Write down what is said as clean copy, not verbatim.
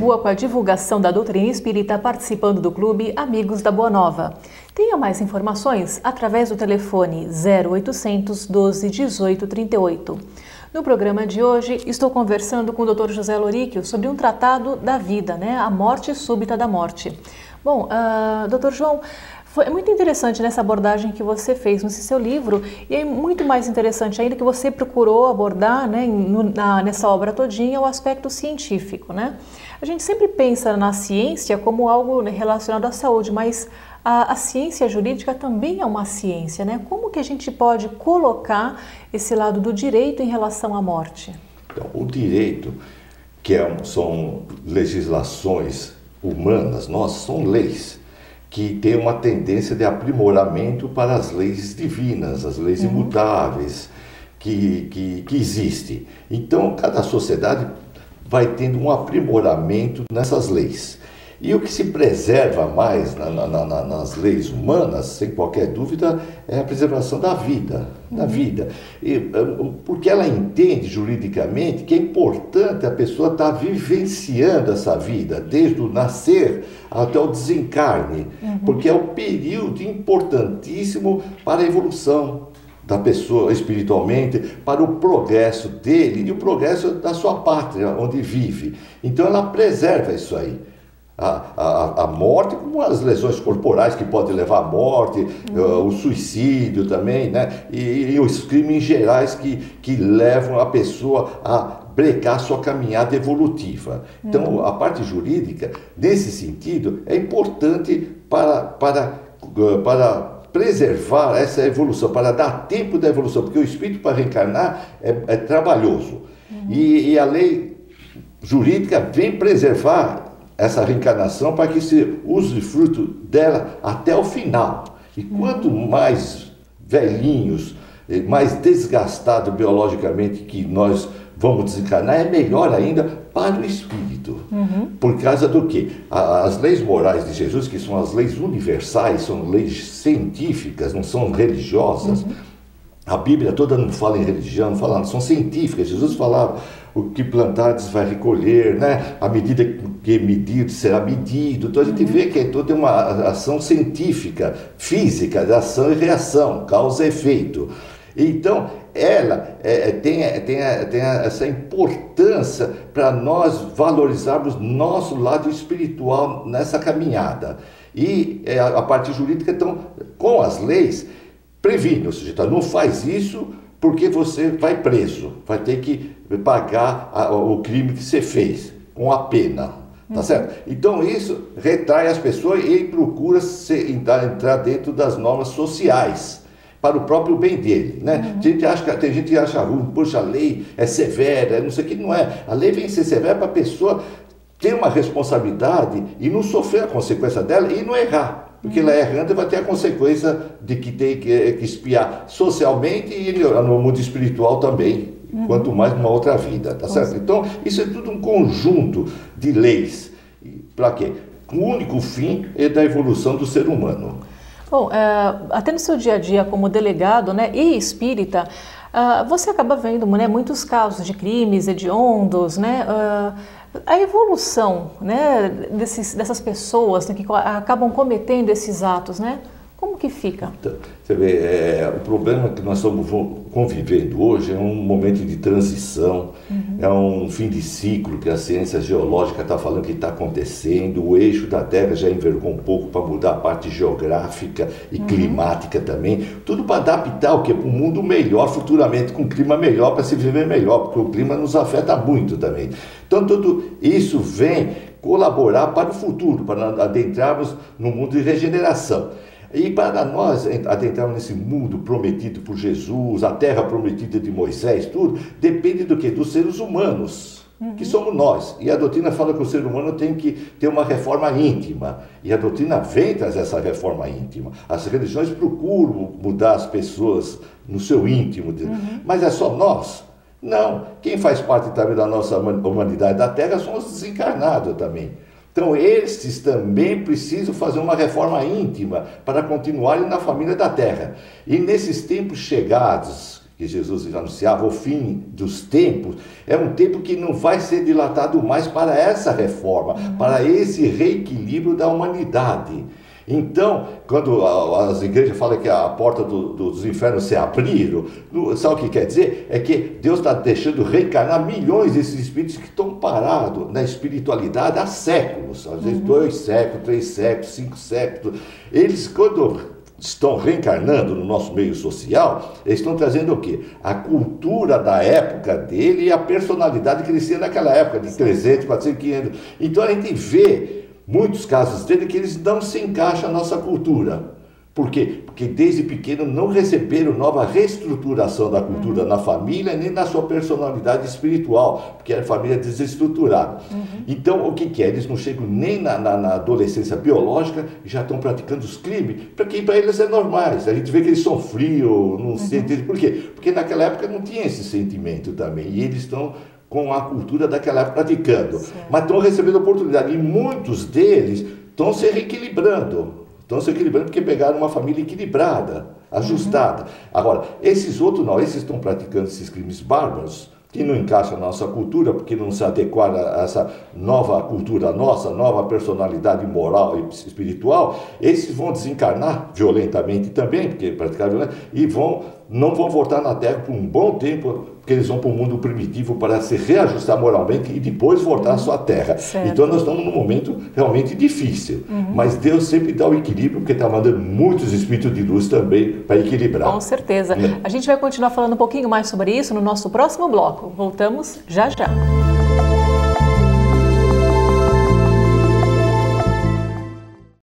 contribua com a divulgação da doutrina espírita participando do Clube Amigos da Boa Nova. Tenha mais informações através do telefone 0800 12 18 38. No programa de hoje, estou conversando com o Dr. José Loríquio sobre um tratado da vida, a morte súbita da morte. Bom, Dr. João, é muito interessante nessa abordagem que você fez nesse seu livro, e é muito mais interessante ainda que você procurou abordar nessa obra todinha o aspecto científico, A gente sempre pensa na ciência como algo relacionado à saúde, mas a ciência jurídica também é uma ciência, Como que a gente pode colocar esse lado do direito em relação à morte? Então, o direito, são legislações humanas, são leis que têm uma tendência de aprimoramento para as leis divinas, as leis imutáveis que existem. Então, cada sociedade vai tendo um aprimoramento nessas leis. E o que se preserva mais nas leis humanas, sem qualquer dúvida, é a preservação da vida. Porque ela entende juridicamente que é importante a pessoa estar vivenciando essa vida, desde o nascer até o desencarne, porque é um período importantíssimo para a evolução da pessoa espiritualmente, para o progresso dele e o progresso da sua pátria, onde vive. Então ela preserva isso aí. A morte, como as lesões corporais que podem levar à morte, o suicídio também, e os crimes gerais que levam a pessoa a brecar sua caminhada evolutiva. Então, a parte jurídica, nesse sentido, é importante para preservar essa evolução, para dar tempo da evolução, porque o espírito para reencarnar é trabalhoso. E a lei jurídica vem preservar essa reencarnação para que se use fruto dela até o final. E quanto mais velhinhos, mais desgastado biologicamente que nós vamos desencarnar, é melhor ainda para o espírito. Por causa do quê? As leis morais de Jesus, que são as leis universais, são leis científicas, não são religiosas. A Bíblia toda não fala em religião, não fala, são científicas. Jesus falava: o que plantares vai recolher, a medida que medir será medido. Então a gente vê que toda uma ação científica, física, de ação e reação, causa e efeito. Então ela tem essa importância para nós valorizarmos nosso lado espiritual nessa caminhada. E a parte jurídica, então, com as leis, previne, ou seja, não faz isso porque você vai preso, vai ter que pagar o crime que você fez, com a pena, tá certo? Então isso retrai as pessoas e procura entrar dentro das normas sociais, para o próprio bem dele, Tem gente que acha ruim, poxa, a lei é severa, não sei o que, não é. A lei vem ser severa para a pessoa ter uma responsabilidade e não sofrer a consequência dela e não errar. Porque ela errando vai ter a consequência de que tem que expiar socialmente e no mundo espiritual também, quanto mais numa outra vida, tá certo? Então, isso é tudo um conjunto de leis. Para quê? O único fim é da evolução do ser humano. Bom, até no seu dia a dia como delegado e espírita, você acaba vendo muitos casos de crimes hediondos, a evolução dessas pessoas que acabam cometendo esses atos, como que fica? Então, você vê, o problema que nós estamos convivendo hoje é um momento de transição, é um fim de ciclo que a ciência geológica está falando que está acontecendo, o eixo da Terra já envergou um pouco para mudar a parte geográfica e climática também, tudo para adaptar o que? Para um mundo melhor futuramente, com um clima melhor, para se viver melhor, porque o clima nos afeta muito também. Então tudo isso vem colaborar para o futuro, para adentrarmos no mundo de regeneração. E para nós adentrarmos nesse mundo prometido por Jesus, a terra prometida de Moisés, tudo, depende do quê? Dos seres humanos, que somos nós. E a doutrina fala que o ser humano tem que ter uma reforma íntima. E a doutrina vem trazer essa reforma íntima. As religiões procuram mudar as pessoas no seu íntimo. Mas é só nós? Não. Quem faz parte também da nossa humanidade da Terra são os desencarnados também. Então, estes também precisam fazer uma reforma íntima para continuarem na família da Terra. E nesses tempos chegados, que Jesus anunciava, o fim dos tempos, é um tempo que não vai ser dilatado mais para essa reforma, para esse reequilíbrio da humanidade. Então, quando as igrejas falam que a porta dos infernos se abriram, sabe o que quer dizer? É que Deus está deixando reencarnar milhões desses espíritos que estão parados na espiritualidade há séculos, às vezes 2 séculos, 3 séculos, 5 séculos. Eles, quando estão reencarnando no nosso meio social, eles estão trazendo o quê? A cultura da época dele e a personalidade que eles tinham naquela época, de 300, 400, 500. Então a gente vê muitos casos dele que eles não se encaixam na nossa cultura. Por quê? Porque desde pequeno não receberam nova reestruturação da cultura na família, nem na sua personalidade espiritual, porque a família é desestruturada. Então, o que é? Eles não chegam nem na adolescência biológica e já estão praticando os crimes, porque para eles é normais. A gente vê que eles são frios, não sentem. Por quê? Porque naquela época não tinha esse sentimento também, e eles estão com a cultura daquela época praticando. Mas estão recebendo oportunidade, e muitos deles estão se reequilibrando. Estão se equilibrando porque pegaram uma família equilibrada, ajustada. Agora, esses outros não, esses estão praticando esses crimes bárbaros, que não encaixam na nossa cultura, porque não se adequaram a essa nova cultura nossa, nova personalidade moral e espiritual. Esses vão desencarnar violentamente também, porque praticaram violência, e não vão voltar na Terra por um bom tempo, porque eles vão para o mundo primitivo para se reajustar moralmente e depois voltar à sua terra. Certo. Então nós estamos num momento realmente difícil, mas Deus sempre dá o equilíbrio, porque está mandando muitos espíritos de luz também para equilibrar. Com certeza. A gente vai continuar falando um pouquinho mais sobre isso no nosso próximo bloco. Voltamos já já.